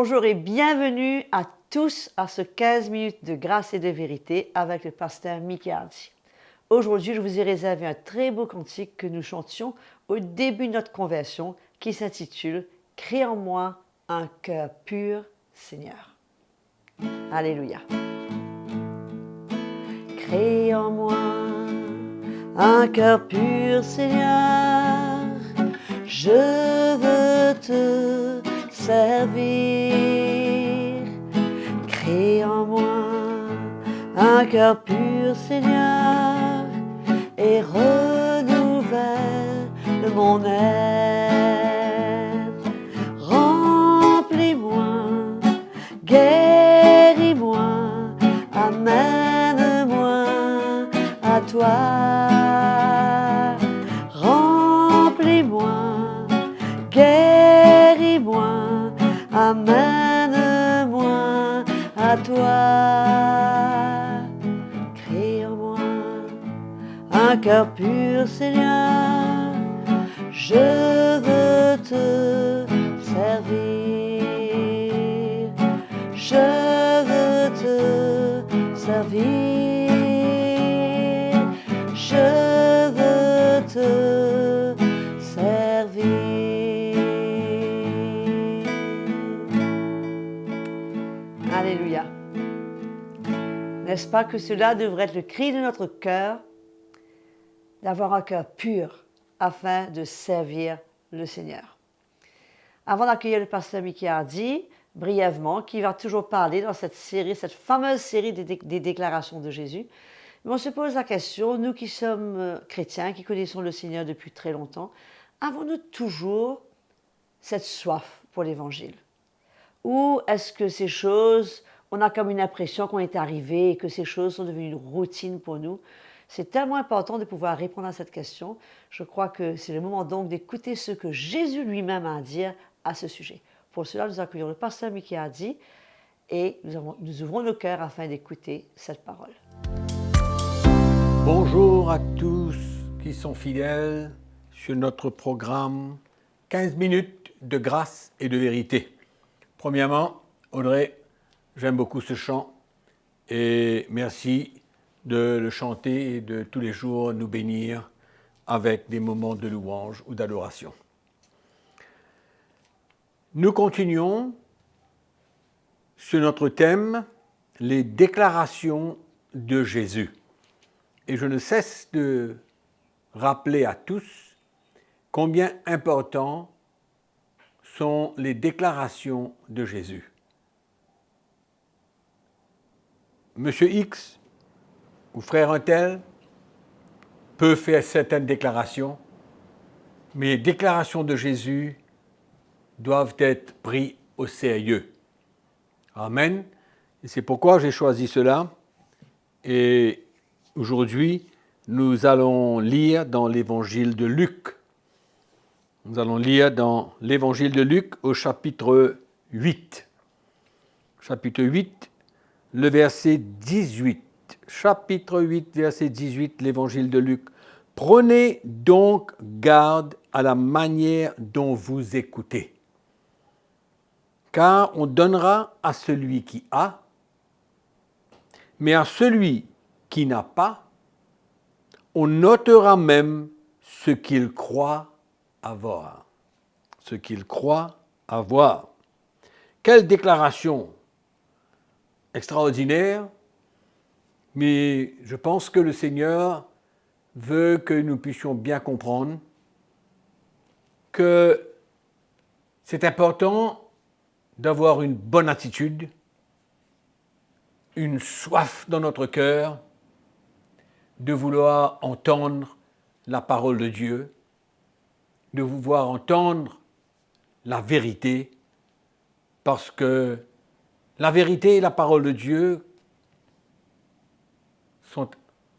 Bonjour et bienvenue à tous à ce 15 minutes de grâce et de vérité avec le pasteur Mickey Hardy. Aujourd'hui, je vous ai réservé un très beau cantique que nous chantions au début de notre conversion qui s'intitule « Crée en moi un cœur pur, Seigneur ». Alléluia. Crée en moi un cœur pur, Seigneur, je veux te servir. Crée en moi un cœur pur, Seigneur, et renouvelle mon être. Remplis-moi, guéris-moi, amène-moi à toi. Remplis-moi, guéris-moi, amène-moi à toi. Crée en moi un cœur pur, Seigneur, je veux te servir. Je veux te servir. Je veux te servir. Alléluia. N'est-ce pas que cela devrait être le cri de notre cœur, d'avoir un cœur pur afin de servir le Seigneur. Avant d'accueillir le pasteur Mickey Hardy, brièvement, qui va toujours parler dans cette série, cette fameuse série des déclarations de Jésus, on se pose la question, nous qui sommes chrétiens, qui connaissons le Seigneur depuis très longtemps, avons-nous toujours cette soif pour l'Évangile? Ou est-ce que ces choses, on a comme une impression qu'on est arrivé et que ces choses sont devenues une routine pour nous? C'est tellement important de pouvoir répondre à cette question. Je crois que c'est le moment donc d'écouter ce que Jésus lui-même a à dire à ce sujet. Pour cela, nous accueillons le pasteur Mickey Hardy et nous ouvrons nos cœurs afin d'écouter cette parole. Bonjour à tous qui sont fidèles sur notre programme 15 minutes de grâce et de vérité. Premièrement, Audrey, j'aime beaucoup ce chant et merci de le chanter et de tous les jours nous bénir avec des moments de louange ou d'adoration. Nous continuons sur notre thème, les déclarations de Jésus. Et je ne cesse de rappeler à tous combien importants sont les déclarations de Jésus. Monsieur X ou frère un tel peut faire certaines déclarations, mais les déclarations de Jésus doivent être prises au sérieux. Amen. Et c'est pourquoi j'ai choisi cela. Et aujourd'hui, nous allons lire dans l'évangile de Luc. Nous allons lire dans l'évangile de Luc au chapitre 8. Chapitre 8, le verset 18. Chapitre 8, verset 18, l'évangile de Luc. Prenez donc garde à la manière dont vous écoutez, car on donnera à celui qui a, mais à celui qui n'a pas, on notera même ce qu'il croit avoir. Ce qu'il croit avoir. Quelle déclaration extraordinaire, mais je pense que le Seigneur veut que nous puissions bien comprendre que c'est important d'avoir une bonne attitude, une soif dans notre cœur, de vouloir entendre la parole de Dieu, de vouloir entendre la vérité, parce que la vérité et la parole de Dieu sont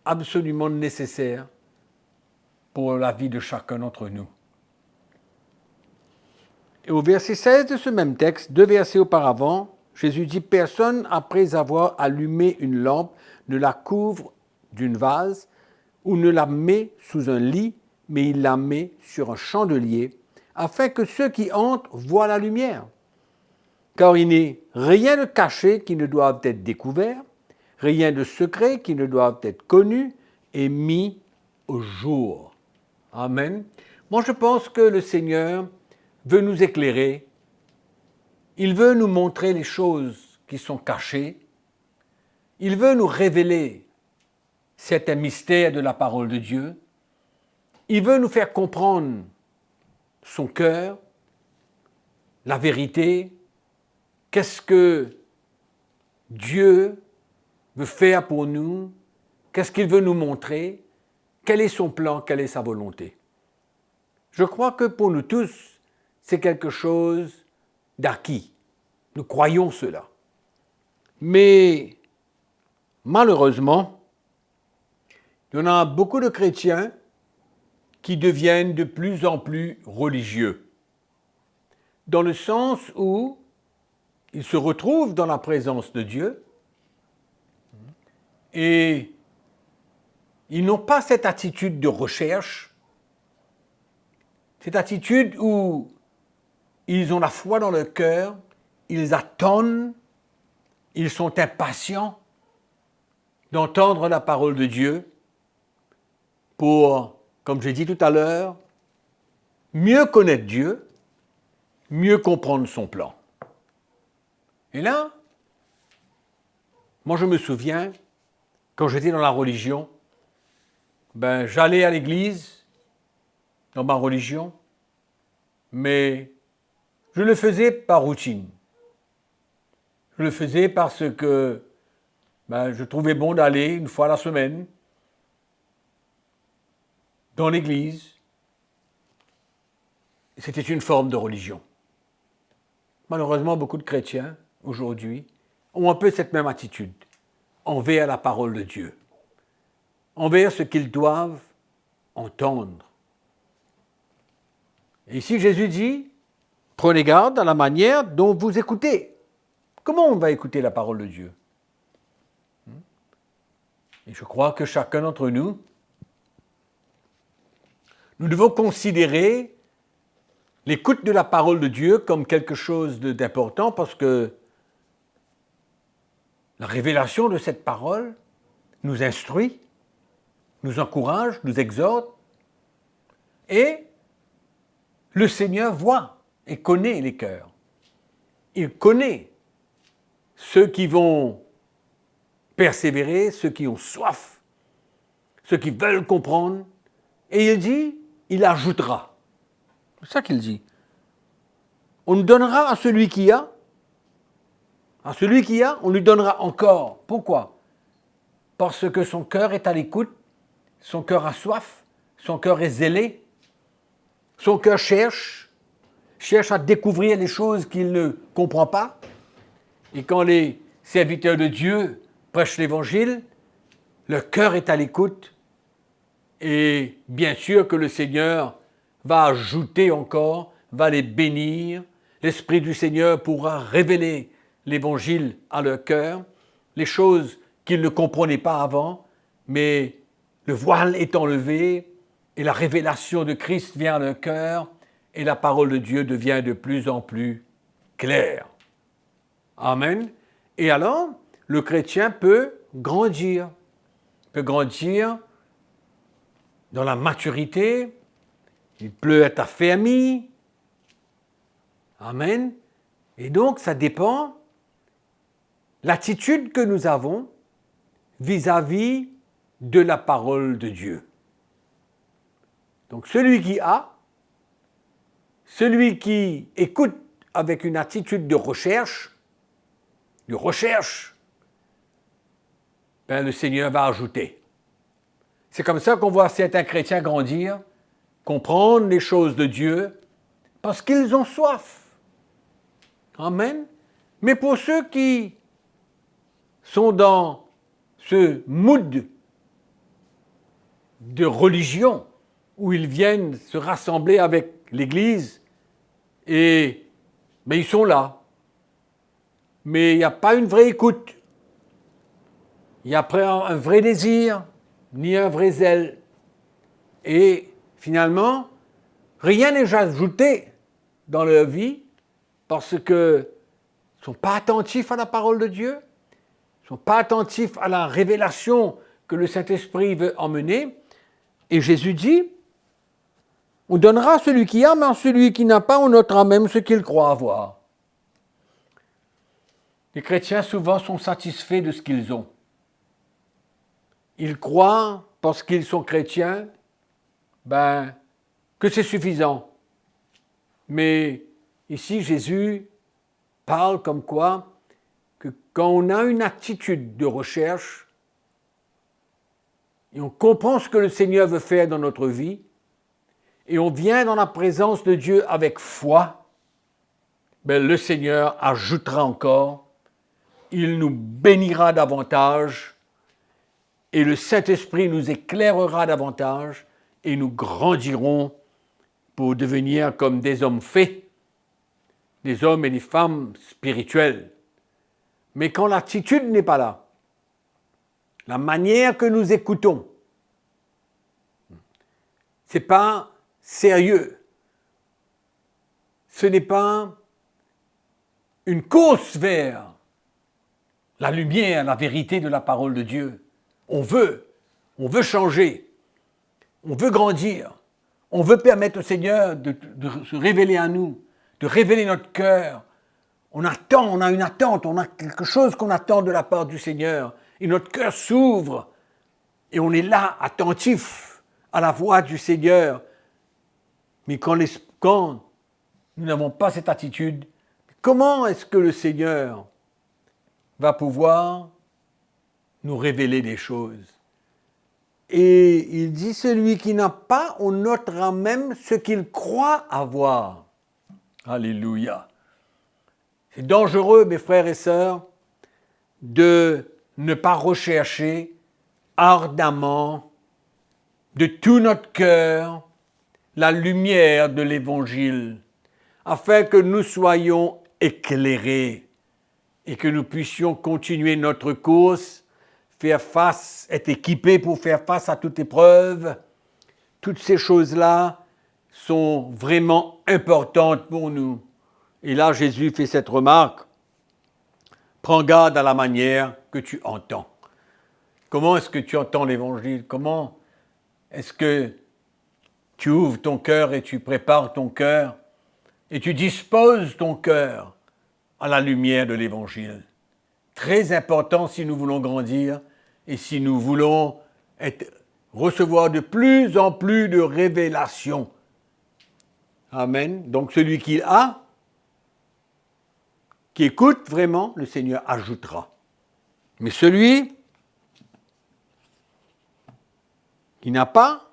absolument nécessaires pour la vie de chacun d'entre nous. Et au verset 16 de ce même texte, 2 versets auparavant, Jésus dit « Personne, après avoir allumé une lampe, ne la couvre d'une vase ou ne la met sous un lit, mais il la met sur un chandelier, afin que ceux qui entrent voient la lumière. car il n'est rien de caché qui ne doive être découvert, rien de secret qui ne doive être connu et mis au jour. Amen. Moi, je pense que le Seigneur veut nous éclairer. Il veut nous montrer les choses qui sont cachées. Il veut nous révéler certains mystères de la parole de Dieu. Il veut nous faire comprendre son cœur, la vérité. Qu'est-ce que Dieu veut faire pour nous? Qu'est-ce qu'il veut nous montrer? Quel est son plan? Quelle est sa volonté? Je crois que pour nous tous, c'est quelque chose d'acquis. Nous croyons cela. Mais malheureusement, il y en a beaucoup de chrétiens qui deviennent de plus en plus religieux, dans le sens où ils se retrouvent dans la présence de Dieu et ils n'ont pas cette attitude de recherche, cette attitude où ils ont la foi dans leur cœur, ils attendent, ils sont impatients d'entendre la parole de Dieu pour, comme j'ai dit tout à l'heure, mieux connaître Dieu, mieux comprendre son plan. Et là, moi je me souviens, quand j'étais dans la religion, j'allais à l'église, dans ma religion, mais je le faisais par routine. Je le faisais parce que je trouvais bon d'aller une fois la semaine dans l'église. C'était une forme de religion. Malheureusement, beaucoup de chrétiens, aujourd'hui, ont un peu cette même attitude envers la parole de Dieu, envers ce qu'ils doivent entendre. Et ici, Jésus dit, prenez garde à la manière dont vous écoutez. Comment on va écouter la parole de Dieu? Et je crois que chacun d'entre nous, nous devons considérer l'écoute de la parole de Dieu comme quelque chose d'important parce que la révélation de cette parole nous instruit, nous encourage, nous exhorte et le Seigneur voit et connaît les cœurs. Il connaît ceux qui vont persévérer, ceux qui ont soif, ceux qui veulent comprendre. Et il dit, il ajoutera. C'est ça qu'il dit. On nous donnera à celui qui a. À celui qui a, on lui donnera encore. Pourquoi? Parce que son cœur est à l'écoute, son cœur a soif, son cœur est zélé, son cœur cherche à découvrir les choses qu'il ne comprend pas. Et quand les serviteurs de Dieu prêchent l'Évangile, leur cœur est à l'écoute. Et bien sûr que le Seigneur va ajouter encore, va les bénir. L'Esprit du Seigneur pourra révéler l'Évangile à leur cœur, les choses qu'ils ne comprenaient pas avant, mais le voile est enlevé et la révélation de Christ vient à leur cœur et la parole de Dieu devient de plus en plus claire. Amen. Et alors, le chrétien peut grandir dans la maturité, il peut être affermi. Amen. Et donc, ça dépend l'attitude que nous avons vis-à-vis de la parole de Dieu. Donc, celui qui écoute avec une attitude de recherche, le Seigneur va ajouter. C'est comme ça qu'on voit certains chrétiens grandir, comprendre les choses de Dieu, parce qu'ils ont soif. Amen. Mais pour ceux qui sont dans ce mood de religion, où ils viennent se rassembler avec l'Église, et ils sont là. Mais il n'y a pas une vraie écoute. Il n'y a pas un vrai désir, ni un vrai zèle. Et finalement, rien n'est ajouté dans leur vie parce que ne sont pas attentifs à la parole de Dieu, ne sont pas attentifs à la révélation que le Saint-Esprit veut emmener. Et Jésus dit, on donnera à celui qui a, mais à celui qui n'a pas, on notera même ce qu'il croit avoir. Les chrétiens souvent sont satisfaits de ce qu'ils ont. Ils croient, parce qu'ils sont chrétiens, que c'est suffisant. Mais ici, Jésus parle comme quoi que quand on a une attitude de recherche et on comprend ce que le Seigneur veut faire dans notre vie et on vient dans la présence de Dieu avec foi, le Seigneur ajoutera encore, il nous bénira davantage et le Saint-Esprit nous éclairera davantage et nous grandirons pour devenir comme des hommes faits, des hommes et des femmes spirituels. Mais quand l'attitude n'est pas là, la manière que nous écoutons, ce n'est pas sérieux, ce n'est pas une course vers la lumière, la vérité de la parole de Dieu. On veut changer, on veut grandir, on veut permettre au Seigneur de se révéler à nous, de révéler notre cœur. On attend, on a une attente, on a quelque chose qu'on attend de la part du Seigneur. Et notre cœur s'ouvre et on est là, attentif à la voix du Seigneur. Mais quand nous n'avons pas cette attitude, comment est-ce que le Seigneur va pouvoir nous révéler des choses? Et il dit, celui qui n'a pas, on notera même ce qu'il croit avoir. Alléluia. C'est dangereux, mes frères et sœurs, de ne pas rechercher ardemment, de tout notre cœur, la lumière de l'Évangile, afin que nous soyons éclairés et que nous puissions continuer notre course, être équipés pour faire face à toute épreuve. Toutes ces choses-là sont vraiment importantes pour nous. Et là, Jésus fait cette remarque, prends garde à la manière que tu entends. Comment est-ce que tu entends l'Évangile? Comment est-ce que tu ouvres ton cœur et tu prépares ton cœur et tu disposes ton cœur à la lumière de l'Évangile? Très important si nous voulons grandir et si nous voulons recevoir de plus en plus de révélations. Amen. Donc celui qui écoute vraiment, le Seigneur ajoutera. Mais celui qui n'a pas,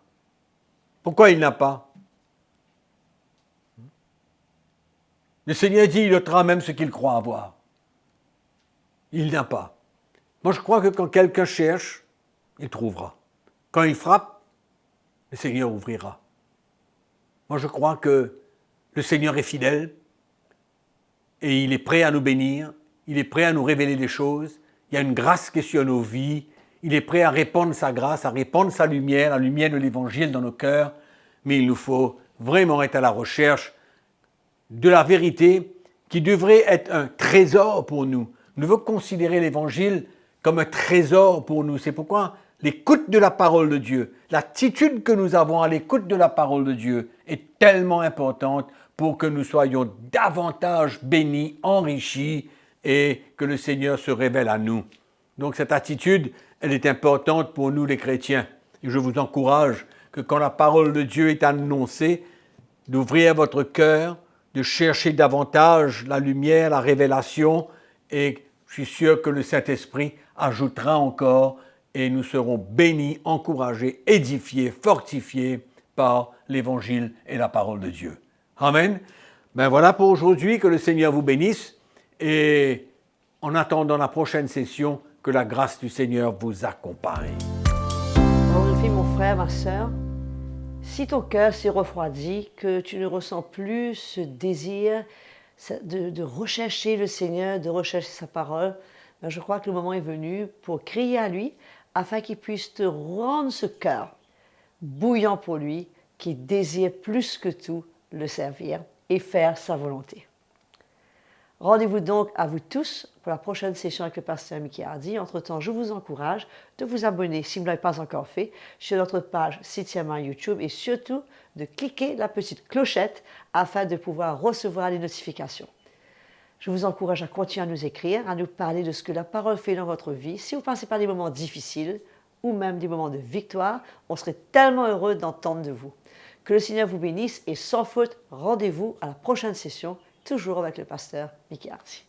pourquoi il n'a pas? Le Seigneur dit, il notera même ce qu'il croit avoir. Il n'a pas. Moi, je crois que quand quelqu'un cherche, il trouvera. Quand il frappe, le Seigneur ouvrira. Moi, je crois que le Seigneur est fidèle et il est prêt à nous bénir, il est prêt à nous révéler des choses. Il y a une grâce qui est sur nos vies. Il est prêt à répandre sa grâce, à répandre sa lumière, la lumière de l'Évangile dans nos cœurs. Mais il nous faut vraiment être à la recherche de la vérité qui devrait être un trésor pour nous. Nous devons considérer l'Évangile comme un trésor pour nous. C'est pourquoi l'écoute de la parole de Dieu, l'attitude que nous avons à l'écoute de la parole de Dieu est tellement importante pour que nous soyons davantage bénis, enrichis et que le Seigneur se révèle à nous. Donc cette attitude, elle est importante pour nous les chrétiens. Et je vous encourage que quand la parole de Dieu est annoncée, d'ouvrir votre cœur, de chercher davantage la lumière, la révélation, et je suis sûr que le Saint-Esprit ajoutera encore et nous serons bénis, encouragés, édifiés, fortifiés par l'Évangile et la parole de Dieu. Amen. Voilà pour aujourd'hui, que le Seigneur vous bénisse et en attendant la prochaine session, que la grâce du Seigneur vous accompagne. Aujourd'hui, mon frère, ma sœur, si ton cœur s'est refroidi, que tu ne ressens plus ce désir de rechercher le Seigneur, de rechercher sa parole, je crois que le moment est venu pour crier à lui afin qu'il puisse te rendre ce cœur bouillant pour lui, qui désire plus que tout le servir et faire sa volonté. Rendez-vous donc à vous tous pour la prochaine session avec le pasteur Mickey Hardy. Entre-temps, je vous encourage de vous abonner si vous ne l'avez pas encore fait sur notre page Citiama YouTube et surtout de cliquer la petite clochette afin de pouvoir recevoir les notifications. Je vous encourage à continuer à nous écrire, à nous parler de ce que la parole fait dans votre vie. Si vous passez par des moments difficiles ou même des moments de victoire, on serait tellement heureux d'entendre de vous. Que le Seigneur vous bénisse et sans faute, rendez-vous à la prochaine session, toujours avec le pasteur Mickey Hardy.